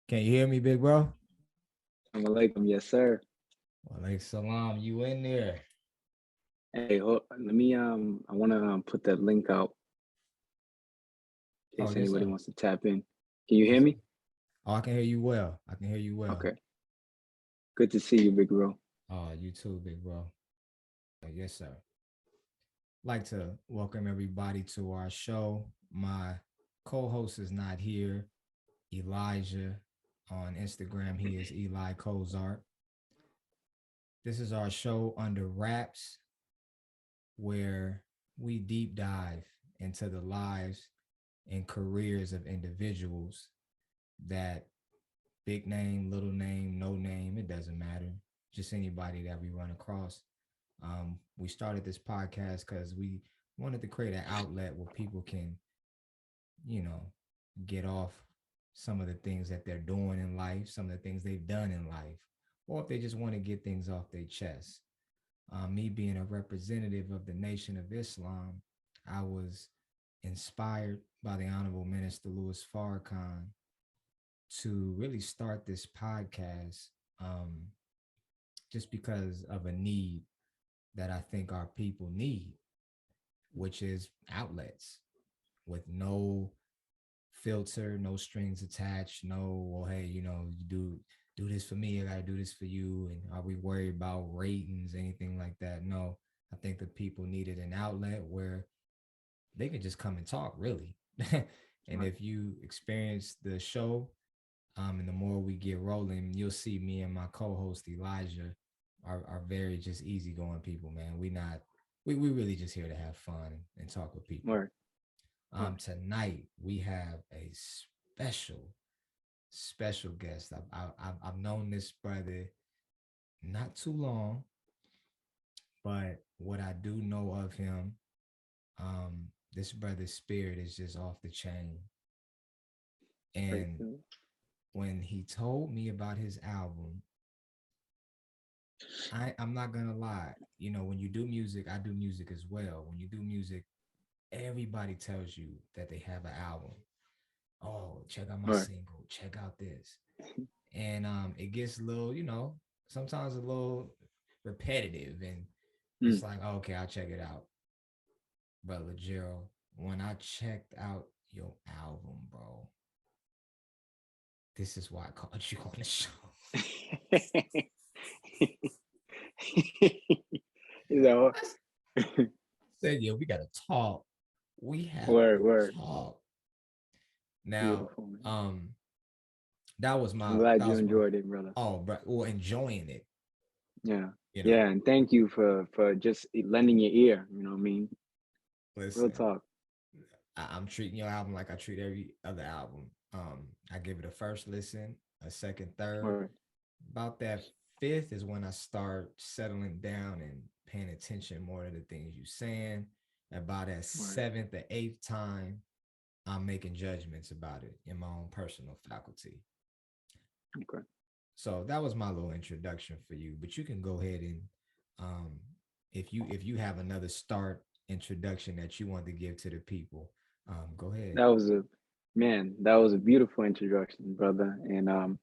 Can you hear me, big bro? Alaikum, yes, sir. Walaikum salam, you in there? Hey, let me I want to put that link out in Oh, case yes, anybody sir. wants to tap in. Can you hear Yes, sir. me? Oh, I can hear you well. I can hear you well. Okay. Good to see you, big bro. Oh, you too, big bro. Yes, sir. Like to welcome everybody to our show. My co-host is not here, Elijah. On Instagram, he is Eli Kozart. This is our show under wraps where we deep dive into the lives and careers of individuals that big name, little name, no name, it doesn't matter. Just anybody that we run across. We started this podcast because we wanted to create an outlet where people can, you know, get off some of the things that they're doing in life, some of the things they've done in life, or if they just want to get things off their chest. Me being a representative of the Nation of Islam, I was inspired by the Honorable Minister Louis Farrakhan to really start this podcast just because of a need that I think our people need, which is outlets with no filter, no strings attached, no, well, hey, you do this for me, I gotta do this for you. And are we worried about ratings, anything like that? No. I think the people needed an outlet where they could just come and talk, really. And Right. if you experience the show, and the more we get rolling, you'll see me and my co-host Elijah are very just easygoing people, man. We really just here to have fun and talk with people. Word. Word. Tonight we have a special guest. I've known this brother not too long, but what I do know of him, this brother's spirit is just off the chain. Praise And the when he told me about his album, I'm not gonna lie. When you do music, I do music as well. When you do music, everybody tells you that they have an album. Oh, check out my Word. single. Check out this, and it gets a little, sometimes a little repetitive, and Mm. it's like, oh, okay, I'll check it out. But Legero, when I checked out your album, bro, this is why I called you on the show. Is that what? I said, yeah, we gotta talk. We have Word, to word. talk. Now, Beautiful, man. that was I'm my glad that you was my enjoyed it, brother. oh, bro, well, enjoying it, Yeah. you know. Yeah, and thank you for just lending your ear. You know what I mean? Real Listen, talk. I'm treating your album like I treat every other album. I give it a first listen, a second, third. Word, About that fifth is when I start settling down and paying attention more to the things you're saying. About that word. seventh or eighth time, I'm making judgments about it in my own personal faculty. Okay. So that was my little introduction for you. But you can go ahead and um, if you have another start introduction that you want to give to the people, go ahead. That was a that was a beautiful introduction, brother. And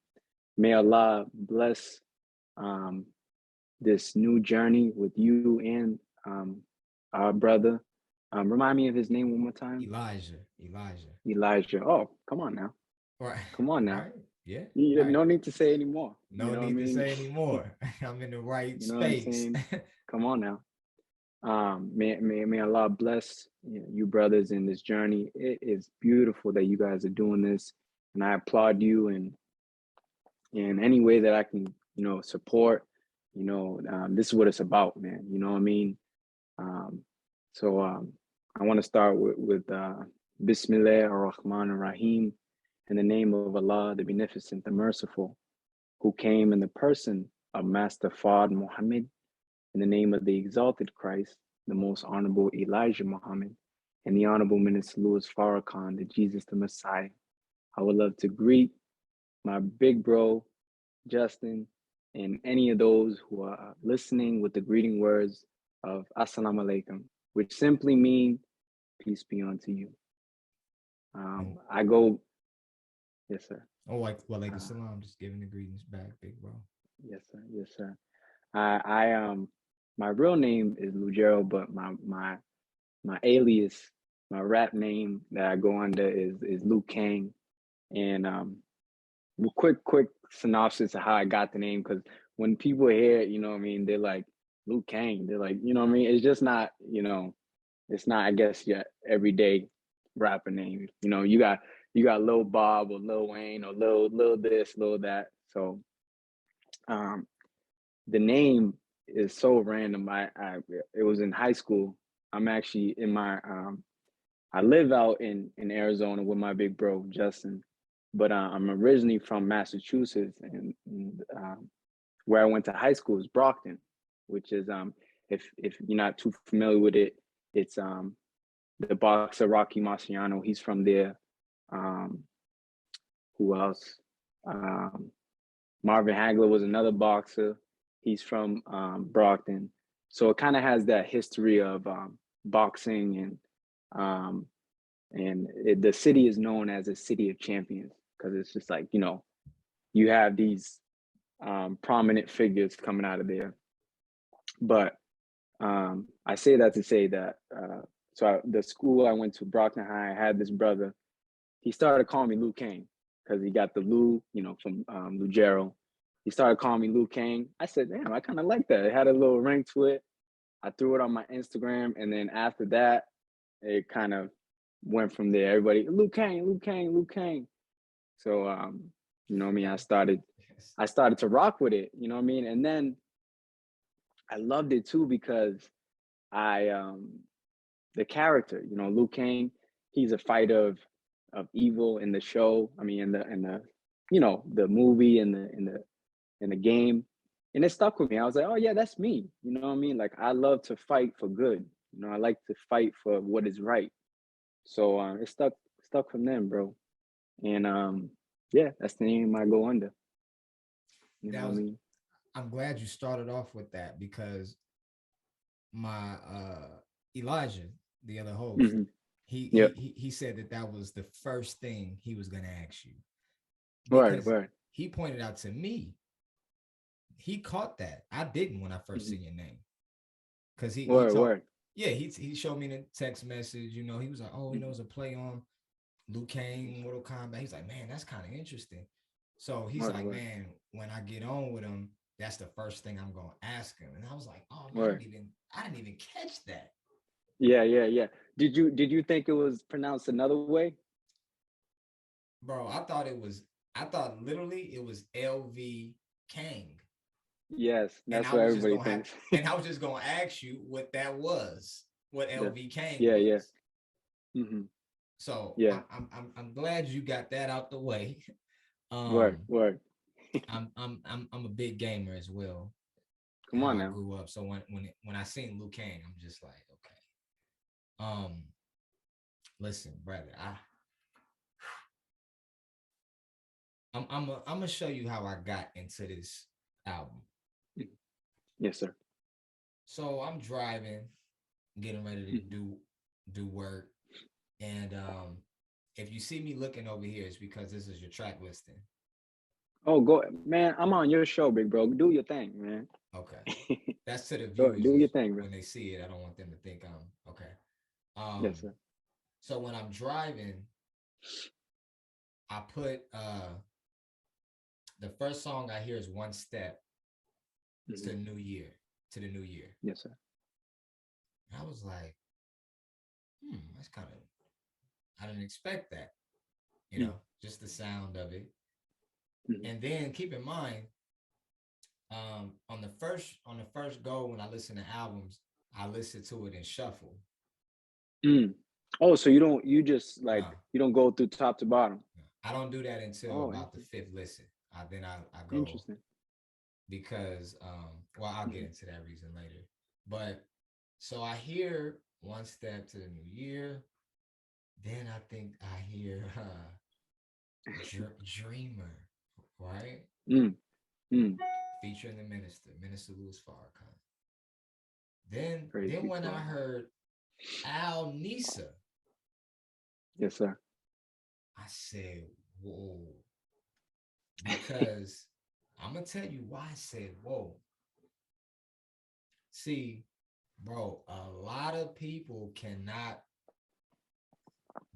may Allah bless um, this new journey with you and our brother. Remind me of his name one more time. Elijah. Elijah. Oh, come on now. Right, Come on now. right, yeah, You have right. no need to say anymore. You No know what I need to mean? say anymore. I'm in the right You know what I'm space. saying? Come on now. May Allah bless you brothers in this journey. It is beautiful that you guys are doing this, and I applaud you in any way that I can, support. This is what it's about, man. You know what I mean? Um, so I want to start with Bismillah ar-Rahman ar-Rahim, in the name of Allah, the Beneficent, the Merciful, who came in the person of Master Fard Muhammad, in the name of the exalted Christ, the most honorable Elijah Muhammad, and the honorable Minister Louis Farrakhan, the Jesus the Messiah. I would love to greet my big bro, Justin, and any of those who are listening with the greeting words of Assalamu alaikum, which simply mean peace be unto you. And I go, Yes, sir. Oh, like well, like the Uh, salam, just giving the greetings back, big bro. yes, sir. Yes, sir. I my real name is Lugero, but my alias, my rap name that I go under is Lvkang. And quick synopsis of how I got the name, because when people hear it, you know what I mean, they're like Lvkang. They're like, you know what I mean? It's just not, it's not, I guess, your everyday rapper name. You got Lil Bob or Lil Wayne or Lil this, Lil that. So um the name is so random. I it was in high school. I'm actually in my I live out in Arizona with my big bro Justin, but I'm originally from Massachusetts, and where I went to high school is Brockton, which is if you're not too familiar with it, it's the boxer Rocky Marciano. He's from there. Um, who else? Um, Marvin Hagler was another boxer. He's from Brockton, so it kind of has that history of boxing um, the city is known as a city of champions because it's just like you have these prominent figures coming out of there. But I say that to say that the school I went to, Brockton High, I had this brother. He started calling me Lvkang because he got the Lou, from Lugero. He started calling me Lvkang. I said, damn, I kind of like that. It had a little ring to it. I threw it on my Instagram, and then after that, it kind of went from there. Everybody, Lvkang, Lvkang, Lvkang. So you know what I mean, Yes. I started to rock with it, you know what I mean? And then I loved it too because I the character, Lvkang, he's a fighter of evil in the show. I mean, in the the movie and the game, and it stuck with me. I was like, oh yeah, that's me. You know what I mean? Like I love to fight for good. I like to fight for what is right. So it stuck from them, bro. And yeah, that's the name I go under. You know That what I was. mean? I'm glad you started off with that because my Elijah, the other host, Mm-hmm. he he Yep. he said that was the first thing he was gonna ask you Word, because word. he pointed out to me he caught that I didn't when I first Mm-hmm. seen your name because he Word, told word. yeah he showed me the text message he was like oh Mm-hmm. it's a play on Liu Kang Mortal Kombat. He's like, man, that's kind of interesting. So he's Word, like, word, man, when I get on with him, that's the first thing I'm gonna ask him. And I was like, oh man, word. I didn't even catch that. Yeah, yeah, yeah. Did you think it was pronounced another way? Bro, I thought literally it was LV Kang. Yes, And that's I what was just everybody gonna have thinks. and I was just gonna ask you what that was, what Yeah, LV Kang yeah, yeah. was. Mm-hmm. So Yeah. I'm glad you got that out the way. Word, Um word. I'm a big gamer as well. Come How on I now. grew up. So when I seen Liu Kang, I'm just like, okay. Um, listen, brother, I'm gonna show you how I got into this album. Mhm. Yes, sir. So I'm driving, getting ready to Mhm. do work, and if you see me looking over here, it's because this is your track listing. Oh, go, man. I'm on your show, big bro. Do your thing, man. Okay, that's to the Go, viewers do your is thing, bro. when they see it. I don't want them to think I'm okay. Yes, Um, sir. so when I'm driving, I put the first song I hear is One Step to Hmm. the New Year, to the New Year. Yes, sir. And I was like, that's kind of, I didn't expect that, just the sound of it. Mm-hmm. And then keep in mind, on the first go when I listen to albums, I listen to it in shuffle. Mm. Oh, so you just like No, you don't go through top to bottom. no, I don't do that until Oh, about the fifth listen. I go interesting. because well I'll get Hmm. into that reason later. But so I hear One Step to the New Year. Then I think I hear Dreamer, right? Mm. Mm. Featuring the Minister Louis Farrakhan. Praise Then be to when I Allah. heard al-nisa, Yes, sir. I said, whoa, because I'm gonna tell you why I said whoa. See, bro, a lot of people cannot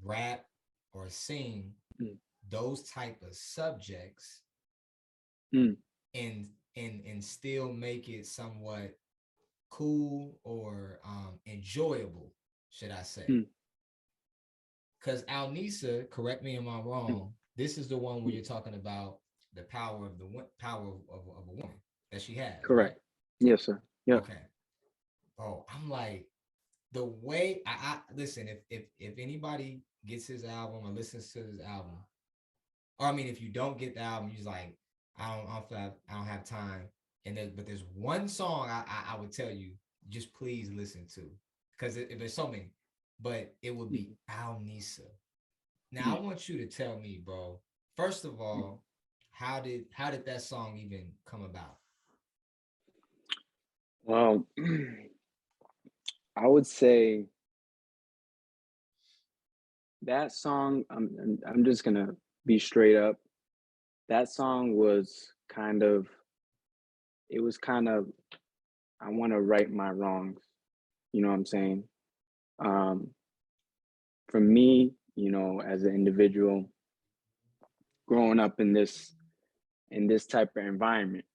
rap or sing Mm, those type of subjects mm, and and still make it somewhat cool or enjoyable, should I say? mm, Because al-nisa, correct me if I'm mm, wrong, this is the one where mm. you're talking about the power of the power of a woman that she has, right? Correct. Yes, sir. Yeah. Okay. Bro, I'm like, the way I listen, if anybody gets his album or listens to his album, or I mean, if you don't get the album, you're like, I don't have time. And but there's one song I would tell you, just please listen to, because there's so many, but it would be Mm, al-nisa. Now I mm, want you to tell me, bro. First of mm. all, how did that song even come about? Well, I would say that song. I'm just gonna be straight up. That song was kind of. It was kind of. I want to right my wrongs. You know what I'm saying? Um, for me, as an individual growing up in this type of environment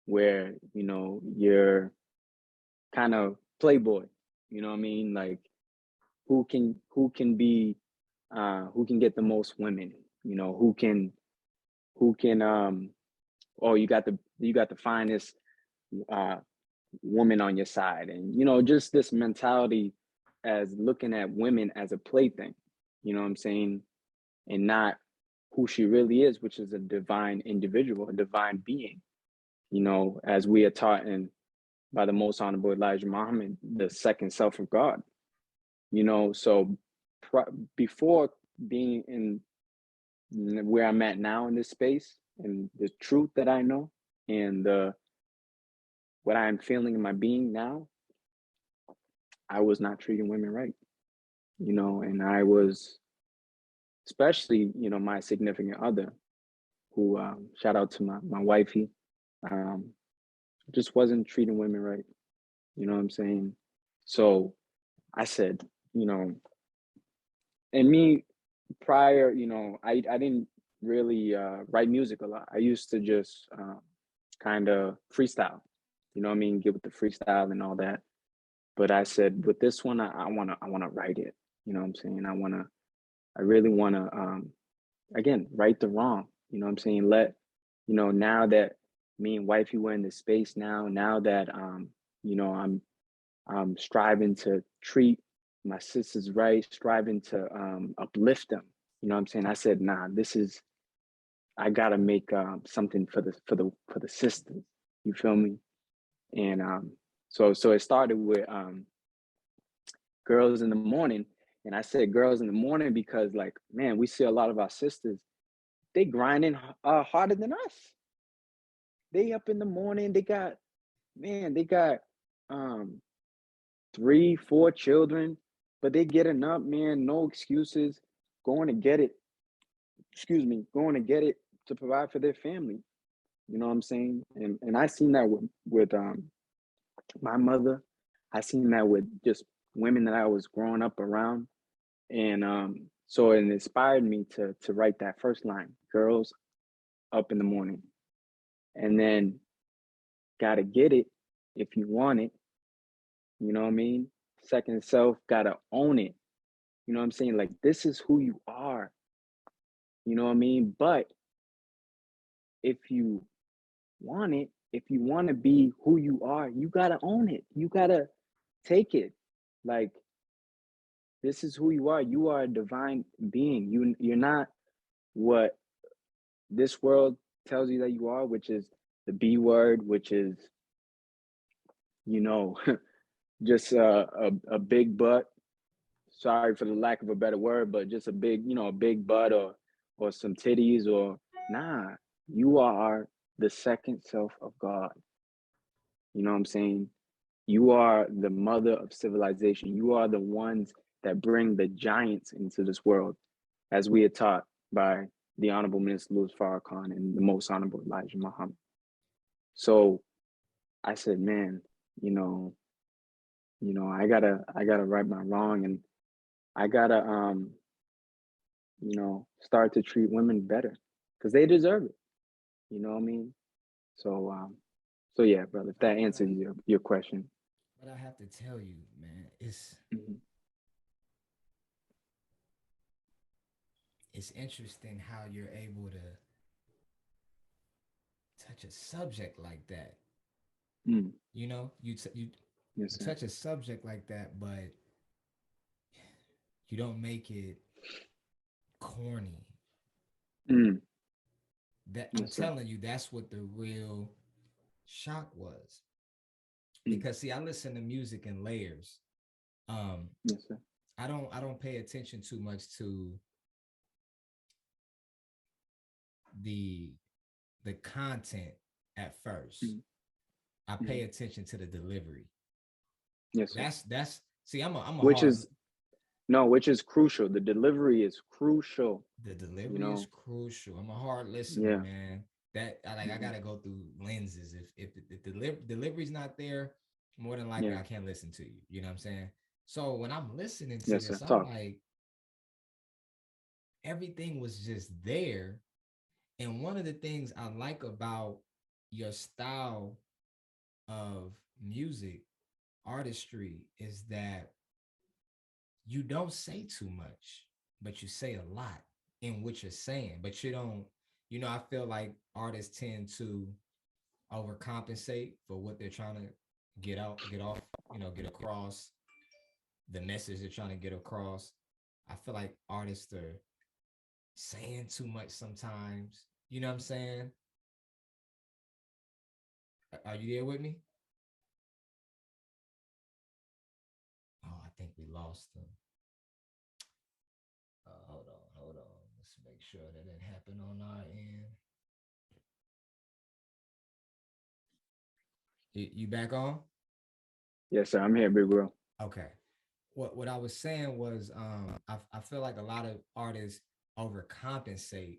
where you're kind of playboy. You know what I mean? Like who can get the most women? Who can oh, you got the finest uh woman on your side, and just this mentality as looking at women as a plaything. You know what I'm saying? And not who she really is, which is a divine individual, a divine being. As we are taught in by the most honorable Elijah Muhammad, the second self of God. So before being in where I'm at now in this space, and the truth that I know, and what I am feeling in my being now, I was not treating women right. And I was, especially, my significant other, who shout out to my wifey, um, just wasn't treating women right. You know what I'm saying? So I said, you know, and me prior, I didn't really write music a lot. I used to just kind of freestyle, you know what I mean, get with the freestyle and all that. But I said with this one, I wanna write it. You know what I'm saying? I really wanna again right the wrong. You know what I'm saying? Now that me and wifey were in this space now that I'm striving to treat my sisters right, striving to uplift them. You know what I'm saying? I said, nah, I gotta make something for the sisters. You feel me? And so it started with girls in the morning. And I said girls in the morning because, like, man, we see a lot of our sisters, they grinding harder than us. They up in the morning, they got um 3, 4 children, but they getting up, man, no excuses, going to get it, going to get it to provide for their family. You know what I'm saying? And I seen that with my mother. I seen that with just women that I was growing up around. And so it inspired me to write that first line, girls up in the morning. And then gotta get it if you want it. You know what I mean? Second self, gotta own it. You know what I'm saying? Like, this is who you are. You know what I mean? But if you want it, if you want to be who you are, you gotta own it. You gotta take it. Like, this is who you are. You are a divine being. You're not what this world tells you that you are, which is the B word, which is, you know, just a big butt. Sorry for the lack of a better word, but just a big butt, or some titties, or nah. You are the second self of God. You know what I'm saying? You are the mother of civilization. You are the ones that bring the giants into this world, as we are taught by the Honorable Minister Louis Farrakhan and the Most Honorable Elijah Muhammad. So I said, man, I gotta right my wrong, and I gotta start to treat women better because they deserve it. You know what I mean? So so yeah, brother, if that answers your question. But I have to tell you, man, Mhm. it's interesting how you're able to touch a subject like that. Mm. You know, Yes, you sir. touch a subject like that, but you don't make it corny. Mm. That I'm Yes, sir. telling you, that's what the real shock was. Mm. Because see, I listen to music in layers. Um, Yes, sir. I don't pay attention too much to the the content at first. Mm. I pay Mm. attention to the delivery. Yes, sir. That's see, I'm a Which hard is no, which is crucial. The delivery is crucial. the You delivery is know. crucial. I'm a hard listener, Yeah. man. That I Hmm. gotta go through lenses. If the delivery's not there, more than likely Yeah. I can't listen to you. You know what I'm saying? So when I'm listening to Yes, sir. this, I'm Talk. like, everything was just there. And one of the things I like about your style of music, artistry, is that you don't say too much, but you say a lot in what you're saying. But you don't, I feel like artists tend to overcompensate for what they're trying to get off, get across the message they're trying to get across. I feel like artists are saying too much sometimes. You know what I'm saying? Are you there with me? Oh, I think we lost them. Hold on. Let's make sure that didn't happen on our end. You back on? Yes, sir. I'm here, big bro. Okay. What I was saying was I feel like a lot of artists overcompensate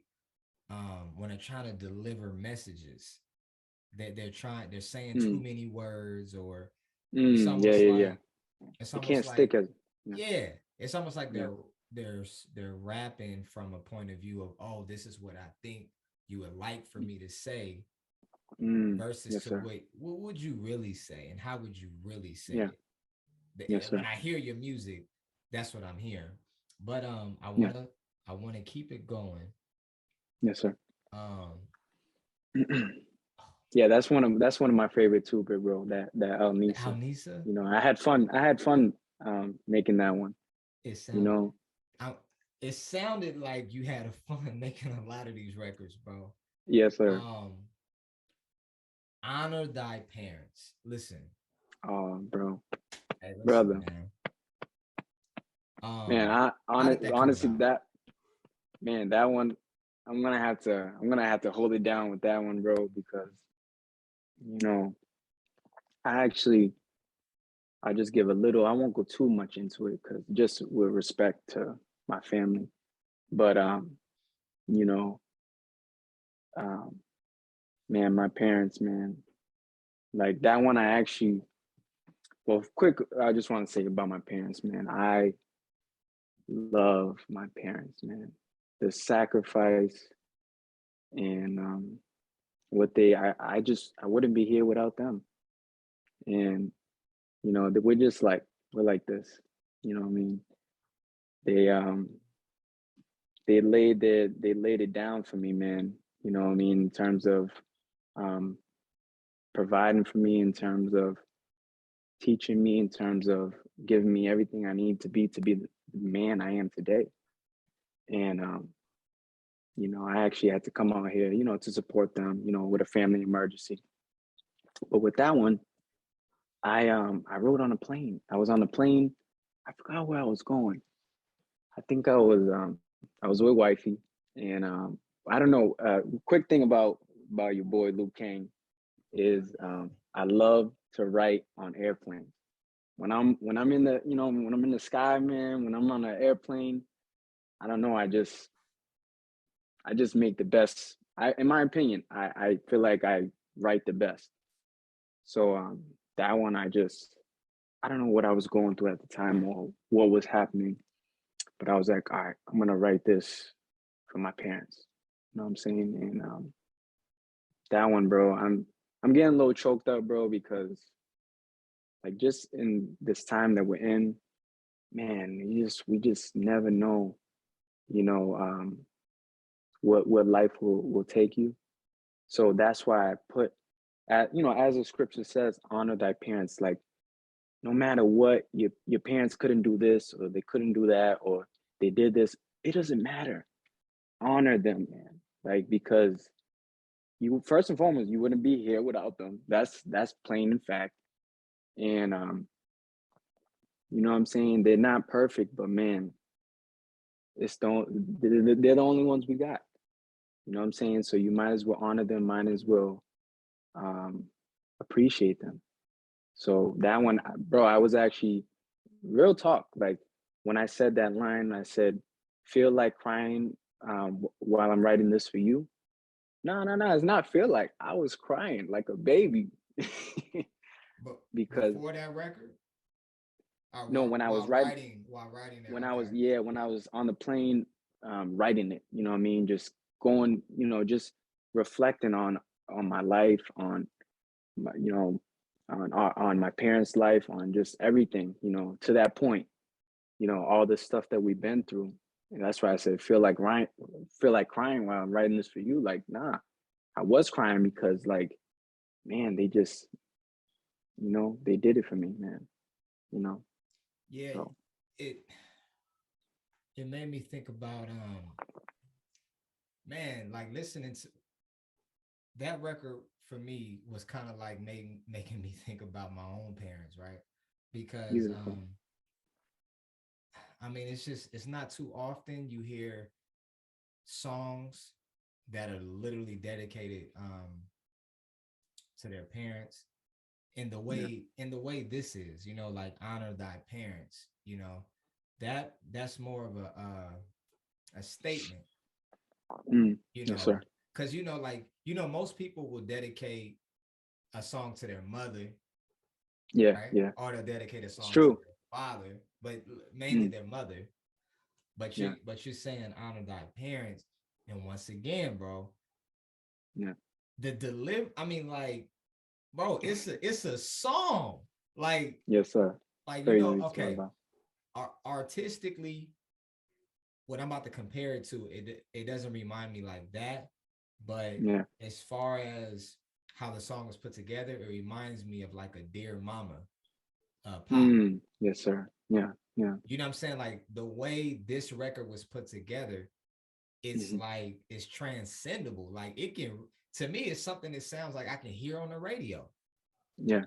when they're trying to deliver messages. That they're saying too Mm. many words, or it's Mm. Yeah, almost yeah, yeah. like it's It almost can't like stick as. Yeah. yeah, it's almost like Yeah. they're rapping from a point of view of, oh, this is what I think you would like for me to say, Mm. versus Yes, to sir. what would you really say and how would you really say Yeah. it. Yes, When sir. I hear your music, that's what I'm hearing. But Yeah. I wanna keep it going. Yes, sir. Um, Yeah, that's one of my favorite too, big bro. That the al-nisa. al-nisa, I had fun. I had fun making that one. it You sounded, know. I, it sounded like you had a fun making a lot of these records, bro. Yes, sir. Um, honor thy parents. Listen, Oh, bro, hey, listen, brother, man. man. How did that come Honestly, about? that one, I'm gonna have to hold it down with that one, bro, because you know, I actually, I just give a little. I won't go too much into it because just with respect to my family, but you know, um, man, my parents, man, like that one, I actually, well, quick, I just want to say about my parents, man. I love my parents, man. The sacrifice and what I wouldn't be here without them. And we're just like we're like this. You know what I mean? They they laid it down for me, man. You know what I mean? In terms of um providing for me, in terms of teaching me, in terms of giving me everything I need to be the man I am today. And I actually had to come out here, to support them, with a family emergency. But with that one, I rode on a plane. I was on a plane. I forgot where I was going. I think I was with wifey, and I don't know. Quick thing about your boy Lvkang is I love to write on airplanes. When I'm in the when I'm in the sky, man. When I'm on an airplane, I don't know. I just I just make the best. In my opinion, I feel like I write the best. So that one, I don't know what I was going through at the time or what was happening, but I was like, all right, I'm gonna write this for my parents. You know what I'm saying? And that one, bro, I'm getting a little choked up, bro, because like just in this time that we're in, man, we just never know, you know, what life will take you. So that's why I put at, you know, as the scripture says, honor thy parents. Like no matter what, your parents couldn't do this or they couldn't do that or they did this, it doesn't matter. Honor them, man. Like because you first and foremost, you wouldn't be here without them. That's plain and fact. And you know what I'm saying? They're not perfect, but man, it's don't they're the only ones we got. You know what I'm saying? So you might as well honor them, might as well um appreciate them. So that one, bro, I was actually real talk. Like when I said that line, I said, feel like crying while I'm writing this for you. No, no, no, it's not feel like. I was crying like a baby. But Because before that record, no, when I was writing, while writing that, when I was, okay. yeah, when I was on the plane writing it, you know what I mean? Just going, you know, just reflecting on my life, on my, you know, on my parents' life, on just everything, you know, to that point, you know, all the stuff that we've been through. And that's why I said feel like crying while I'm writing this for you. Like, nah, I was crying because like, man, they just, you know, they did it for me, man. You know. Yeah, So it it made me think about man, like listening to that record for me was kind of like making me think about my own parents, right? Because beautiful. I mean, it's not too often you hear songs that are literally dedicated to their parents Yeah. in the way this is, you know, like honor thy parents, you know, that's more of a statement, Mm, you yes, know, sir. because you know, like you know, most people will dedicate a song to their mother, Yeah, right? yeah. Or they'll dedicate a It's song to true. their father, but mainly Mm, their mother. yeah, But you're saying honor thy parents, and once again, bro, yeah. the deliver. I mean, like, bro, it's a song, Yes, sir. you Praise know, be to okay, Allah. artistically, what I'm about to compare it to, it doesn't remind me like that, but Yeah. as far as how the song was put together, it reminds me of like a Dear Mama pop. Mm, yes, sir. Yeah, yeah. You know what I'm saying? Like the way this record was put together, it's Hmm. like it's transcendable. Like it can, to me, it's something that sounds like I can hear on the radio. Yeah.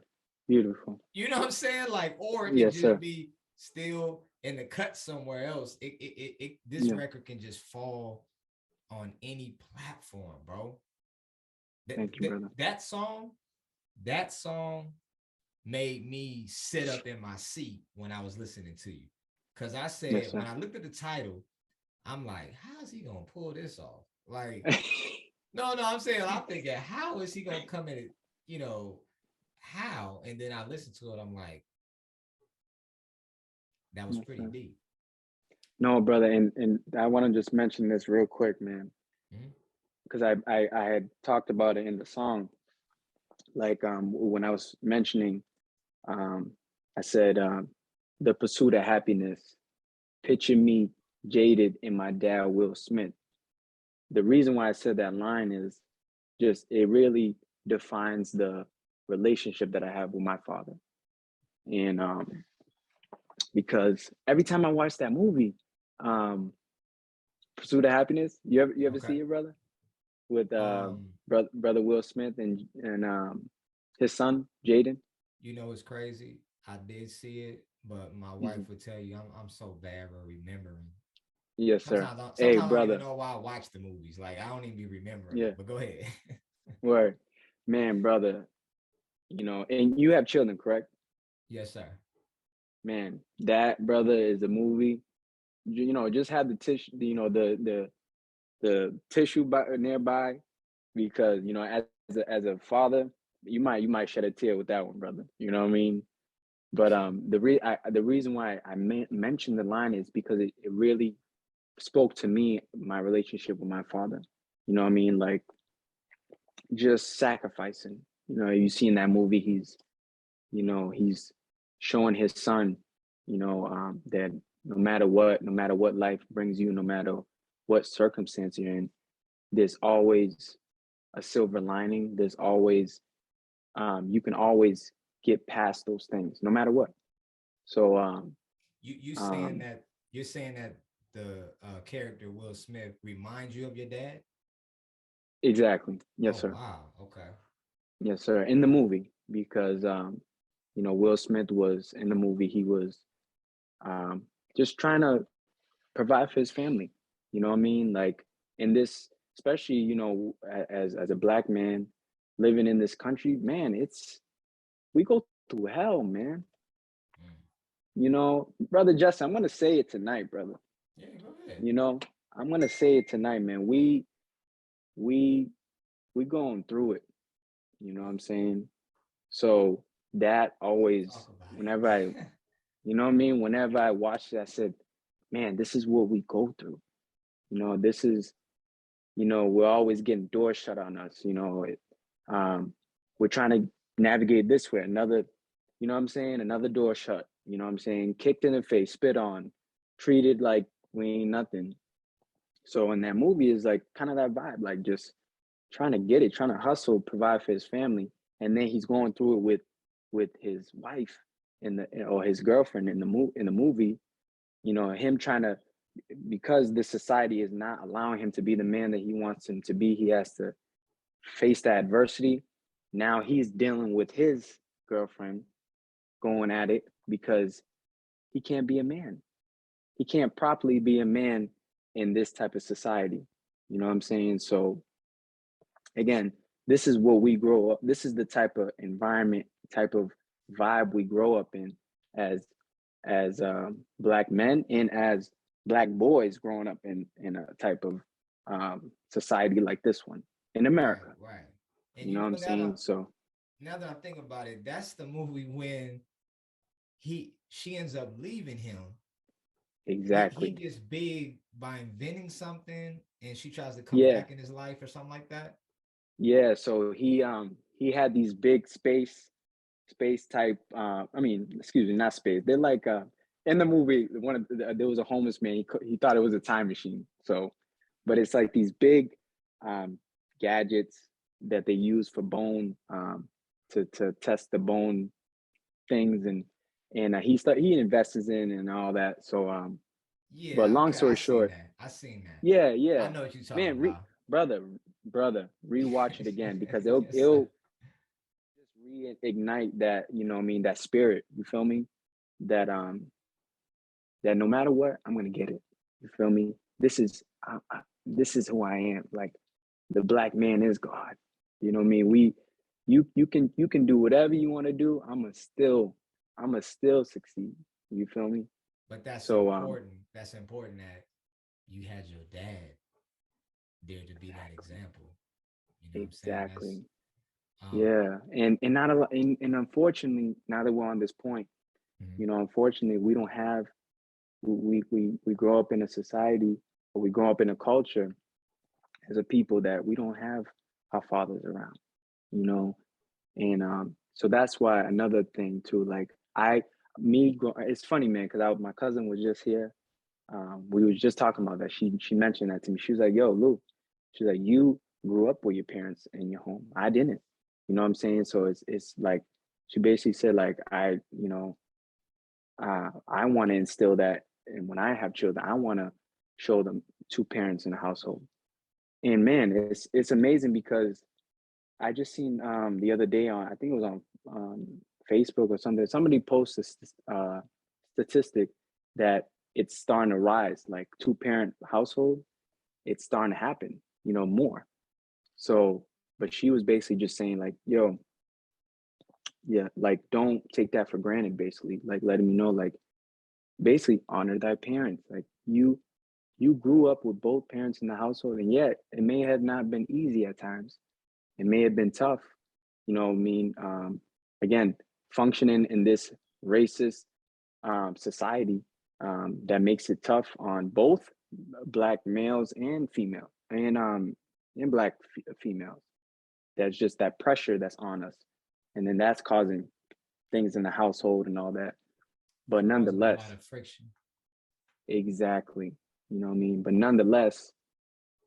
Beautiful. You know what I'm saying? Like, or it can Yes, just sir. be still in the cut somewhere else. This Yeah. record can just fall on any platform, bro. That Thank you, that brother. that song, that song made me sit up in my seat when I was listening to you. Cause I Yes, said when sir. I looked at the title, I'm like, how is he gonna pull this off? Like, no, I'm saying I'm thinking, how is he gonna come in? You know, how? And then I listened to it. I'm like, that was Yes, pretty sir. deep. No, brother, and I want to just mention this real quick, man, Mm-hmm. because I had talked about it in the song. Like when I was mentioning, um, I said the pursuit of happiness. Picture me jaded in my dad Will Smith. The reason why I said that line is just it really defines the relationship that I have with my father. And because every time I watch that movie, um, Pursuit of Happiness, you ever Okay. see it, brother? With Um, brother Will Smith and his son Jaden. you know, it's crazy. I did see it, but my wife Mhm. would tell you I'm so bad for remembering. Yes, sir. Hey, Sometimes I don't even brother. know why I watch the movies. Like I don't even be remembering them. Yeah, But go ahead. word, man, brother. You know, and you have children, correct? Yes, sir. Man, that brother is a movie. You know, just have the tish. You know, the the tissue nearby, because as a father, you might shed a tear with that one, brother. You know what I mean? But the reason why I mentioned the line is because it really spoke to me, my relationship with my father. You know what I mean? Like, just sacrificing. You see in that movie, he's showing his son, that no matter what life brings you, no matter what circumstance you're in, there's always a silver lining. There's always you can always get past those things, no matter what. So You saying um, that you're saying that the character Will Smith reminds you of your dad? exactly, yes, Oh sir. wow, okay. Yes, sir. In the movie, because Will Smith was in the movie. He was um, just trying to provide for his family. You know what I mean? Like, in this, especially as a black man living in this country, man, we go through hell, man. Mm. Brother Justin, I'm gonna say it tonight, brother. Yeah, go ahead. You know, I'm gonna say it tonight, man. We we going through it. You know what I'm saying? So that always, Talk about whenever I, it. you know what I mean? Whenever I watched it, I said, man, this is what we go through. This is, we're always getting doors shut on us. We're trying to navigate this way. Another, what I'm saying? Another door shut. You know what I'm saying? Kicked in the face, spit on, treated like we ain't nothing. So in that movie is like kind of that vibe, like just trying to get it, trying to hustle, provide for his family, and then he's going through it with his wife or his girlfriend in the movie. Him trying to, because the society is not allowing him to be the man that he wants him to be. He has to face that adversity. Now he's dealing with his girlfriend, going at it because he can't be a man. He can't properly be a man in this type of society. You know what I'm saying? So again, this is what we grow up. This is the type of environment, type of vibe we grow up in as black men and as black boys growing up in a type of society like this one in Right, America. right. And You know what I'm saying? So now that I think about it, that's the movie when she ends up leaving him. He exactly. gets big by inventing something, and she tries to come Yeah. back in his life or something like that. Yeah. So he had these big space type I mean, excuse me, not space. They're like in the movie, there was a homeless man. He thought it was a time machine. So, but it's like these big um gadgets that they use for bone to test the bone things, and he invests in and all that. So but Yeah, long okay, I story seen short, that. I seen that. yeah, I yeah. know what you're talking Man, about. brother, rewatch it again, because it'll Yes, sir. it'll just reignite that, what I mean, that spirit, you feel me? That that no matter what, I'm gonna get it. You feel me? This is who I am. Like, the black man is God. You know what I mean? You can do whatever you want to do. I'ma still succeed. You feel me? But that's So important. That's important that you had your dad there to be that exactly, example. You know what I'm saying? That's exactly. um Yeah. And not a lot, and unfortunately, now that we're on this point, mhm. unfortunately, we don't have, we grow up in a society, or we grow up in a culture as a people, that we don't have our fathers around, you know. And so that's why, another thing too, like, it's funny, man, because my cousin was just here. We was just talking about that. She mentioned that to me. She was like, yo, Lou, she's like, you grew up with your parents in your home. I didn't. You know what I'm saying? So it's like, she basically said, like, I want to instill that, and when I have children, I want to show them two parents in the household. And man, it's amazing, because I just seen the other day, on, I think it was on Facebook or something. Somebody posted statistic that it's starting to rise, like two-parent household. It's starting to happen, more. So, but she was basically just saying, like, yo, yeah, like, don't take that for granted. Basically, like, letting me know, like, basically, honor thy parents. Like, you grew up with both parents in the household, and yet it may have not been easy at times. It may have been tough. You know, I mean, again, functioning in this racist society that makes it tough on both black males and female and black females. There's just that pressure that's on us, and then that's causing things in the household and all that. But Causing a nonetheless, lot of friction. exactly, you know what I mean. But nonetheless,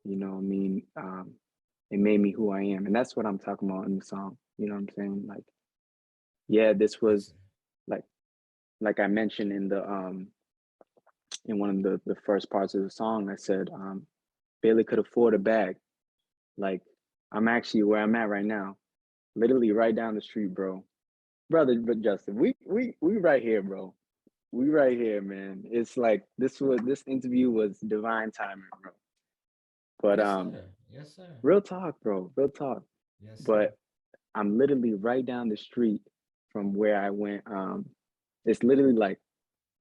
it made me who I am, and that's what I'm talking about in the song. You know what I'm saying? Like, yeah, this Yes, was sir. like I mentioned in the in one of the first parts of the song. I said Bailey could afford a bag. Like, I'm actually where I'm at right now, literally right down the street, bro. Brother, but Justin, we right here, bro. We right here, man. It's like this interview was divine timing, bro. But Yes, sir. Yes, sir. real talk, bro. Real talk. Yes, sir. But I'm literally right down the street from where I went. It's literally like,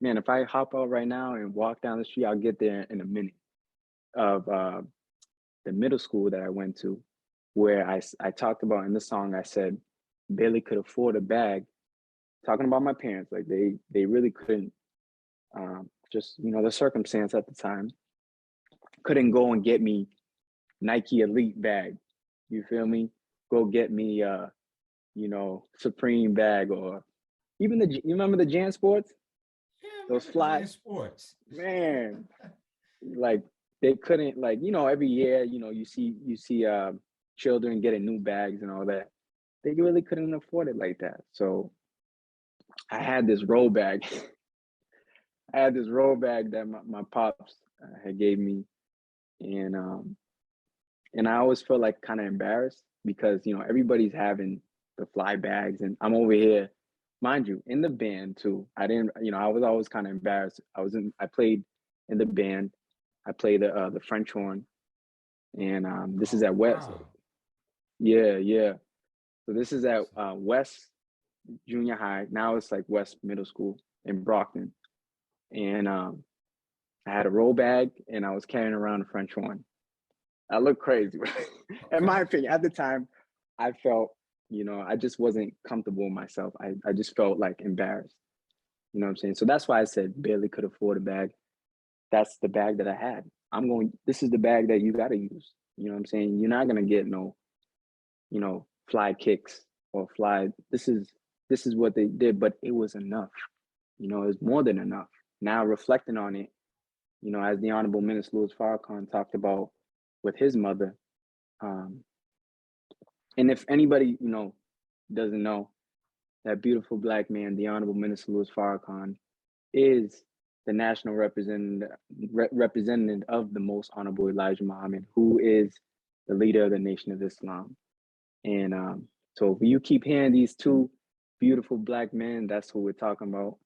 man, if I hop out right now and walk down the street, I'll get there in a minute. Of the middle school that I went to, where I talked about in the song, I said Bailey could afford a bag. Talking about my parents, like they really couldn't. Just the circumstance at the time couldn't go and get me Nike Elite bag. You feel me? Go get me Supreme bag, or even you remember the Jan Sports? Yeah, I Those remember the fly, Jan Sports. man. Like, they couldn't, like, every year, you see children getting new bags and all that. They really couldn't afford it like that. So I had this roll bag. I had this roll bag that my pops had gave me, and I always felt like kind of embarrassed because everybody's having the fly bags, and I'm over here, mind you, in the band too. I didn't, I was always kind of embarrassed. I played in the band. I played the French horn, and this is Oh at West. wow. Yeah, yeah. So this is at Yes, sir. West Junior High. Now it's like West Middle School in Brockton, and I had a roll bag, and I was carrying around a French horn. I look crazy. In my Okay. opinion, at the time, I felt, I just wasn't comfortable with myself. I just felt like embarrassed. You know what I'm saying? So that's why I said barely could afford a bag. That's the bag that I had. This is the bag that you got to use. You know what I'm saying? You're not going to get no, fly kicks or fly. This is what they did, but it was enough. It was more than enough. Now reflecting on it, as the Honorable Minister Louis Farrakhan talked about with his mother, um, and if anybody, doesn't know, that beautiful black man, the Honorable Minister Louis Farrakhan, is the national representative of the Most Honorable Elijah Muhammad, who is the leader of the Nation of Islam. And so if you keep hearing these two beautiful black men, that's who we're talking about.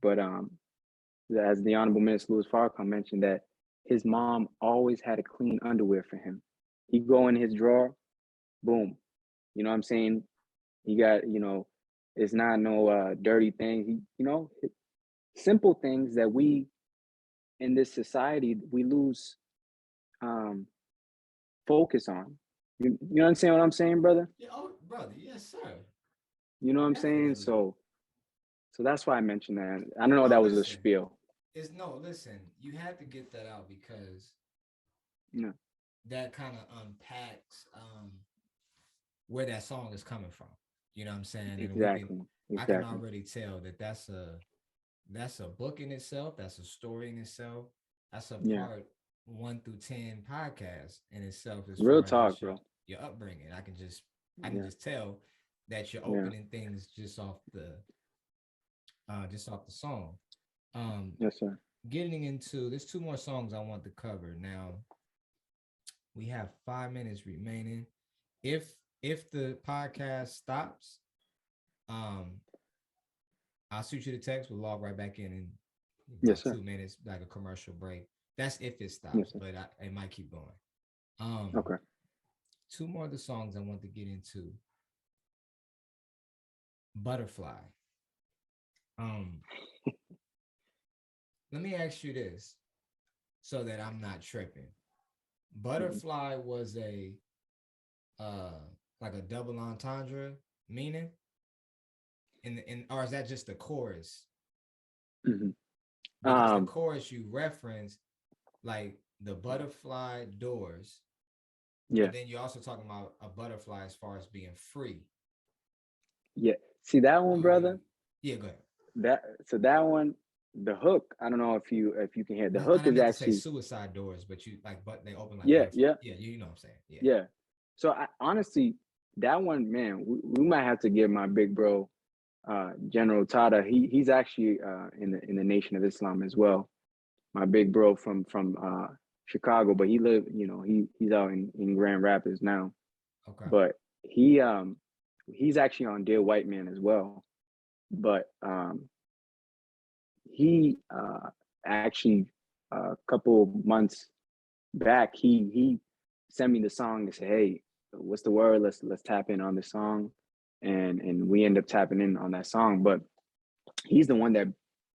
But as the Honorable Minister Louis Farrakhan mentioned, that his mom always had a clean underwear for him. He'd go in his drawer, boom. You know what I'm saying? He got, it's not no dirty thing. Simple things that we in this society we lose um focus on. You understand what I'm saying, brother? Yeah, oh, brother. Yes, sir. You know what I'm saying? Definitely. So that's why I mentioned that. I don't know if No, that was a listen. spiel. It's no, listen. You had to get that out because Yeah, that kind of unpacks where that song is coming from. You know what I'm saying? And exactly. I can Exactly. already tell that that's a book in itself. That's a story in itself. That's a Yeah. part 1 through 10 podcast in itself as Real far as talk, just bro. your upbringing. I can Yeah. just tell that you're Yeah. opening things just off the song. Um, Yes, sir. Getting into there's two more songs I want to cover. Now we have 5 minutes remaining. If if the podcast stops, um, I'll shoot you the text. We'll log right back in Yes, about sir. 2 minutes, like a commercial break. That's if it Yes, stops, sir. but it might keep going. Um, Okay. Two more of the songs I want to get into. Butterfly. Um, Let me ask you this: so that I'm not tripping. Mhm. Butterfly was a uh like a double entendre meaning in or is that just the chorus? Mhm. Because the Um, chorus you reference like the butterfly doors, but yeah, then you're also talking about a butterfly as far as being free. yeah. See that one, So brother? yeah, go ahead. That one, the hook. I don't know if you can hear. The And hook I is meant to say actually, suicide doors, but you like but they open like yeah, butterfly. yeah, Yeah, you know what I'm saying. Yeah. yeah. So I honestly, that one, man, we might have to give my big bro, General Tada. He's actually in the Nation of Islam as well. My big bro from Chicago, but he live, he's out in Grand Rapids now. Okay. But he's actually on Dear White Man as well. But he actually a couple months back he sent me the song and said, "Hey, what's the word? Let's tap in on this song," and we end up tapping in on that song. But he's the one that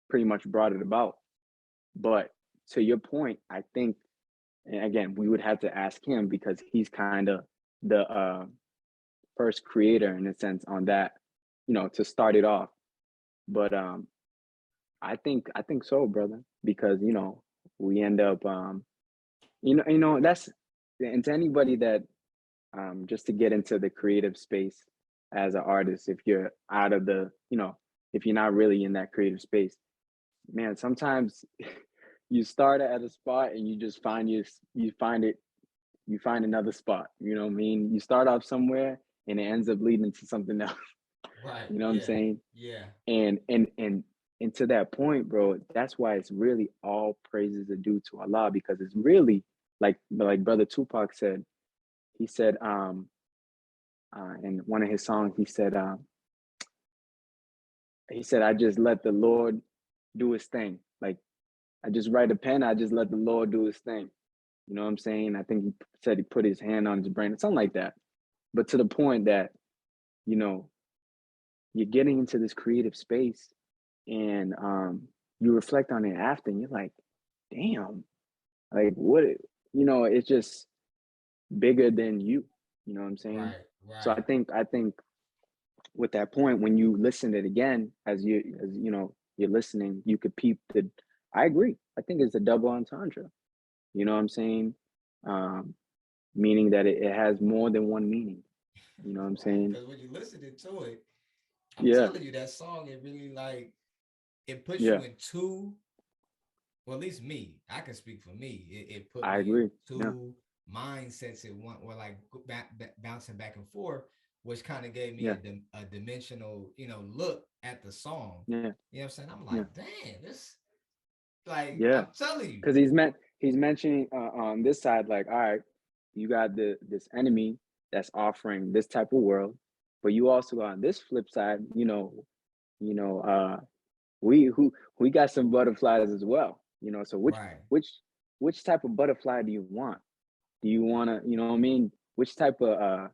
pretty much brought it about. But to your point, I think, and again, we would have to ask him because he's kind of the first creator in a sense on that, to start it off. But I think so, brother, because we end up that's, and to anybody that just to get into the creative space as an artist, if you're out of the, if you're not really in that creative space, man, sometimes you start at a spot and you just you find another spot. You know what I mean? You start off somewhere and it ends up leading to something else. Right. You know what I'm Yeah. saying? Yeah. And to that point, bro, that's why it's really all praises are due to Allah, because it's really like brother Tupac said. He said in one of his songs, he said, I just let the Lord do his thing. Like, I just write a pen, I just let the Lord do his thing. You know what I'm saying? I think he said he put his hand on his brain, something like that. But to the point that, you know, you're getting into this creative space and you reflect on it after and you're like, damn, like it's just bigger than you. You know what I'm saying? Right. So I Right. think I think with that point, when you listen to it again, as you're listening, you could peep the. I agree. I think it's a double entendre. You know what I'm saying? Um, Meaning that it has more than one meaning. You know what I'm Right. saying? Because when you listening to it, I'm Yeah, telling you that song, it really like it puts you yeah, in two. Well, at least me, I can speak for me. It put I me in agree. Yeah, two mindsets at one, or like bouncing back and forth, which kind of gave me yeah, a dimensional, look at the song. yeah, You know what I'm saying? I'm yeah, like, damn, this, like, yeah. I'm telling you, Because he's mentioning on this side, like, all right, you got this enemy that's offering this type of world, but you also got on this flip side, you know, we got some butterflies as well. So right, which type of butterfly do you want? Do you want to, you know what I mean? Which type of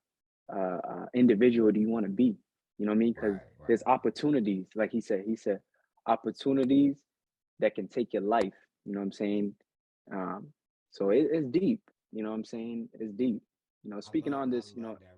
individual do you want to be? You know what I mean? Because right, right, there's opportunities, like he said, opportunities that can take your life. You know what I'm saying? Um, so it's deep. You know what I'm saying? It's deep. I Speaking love, on I this, love that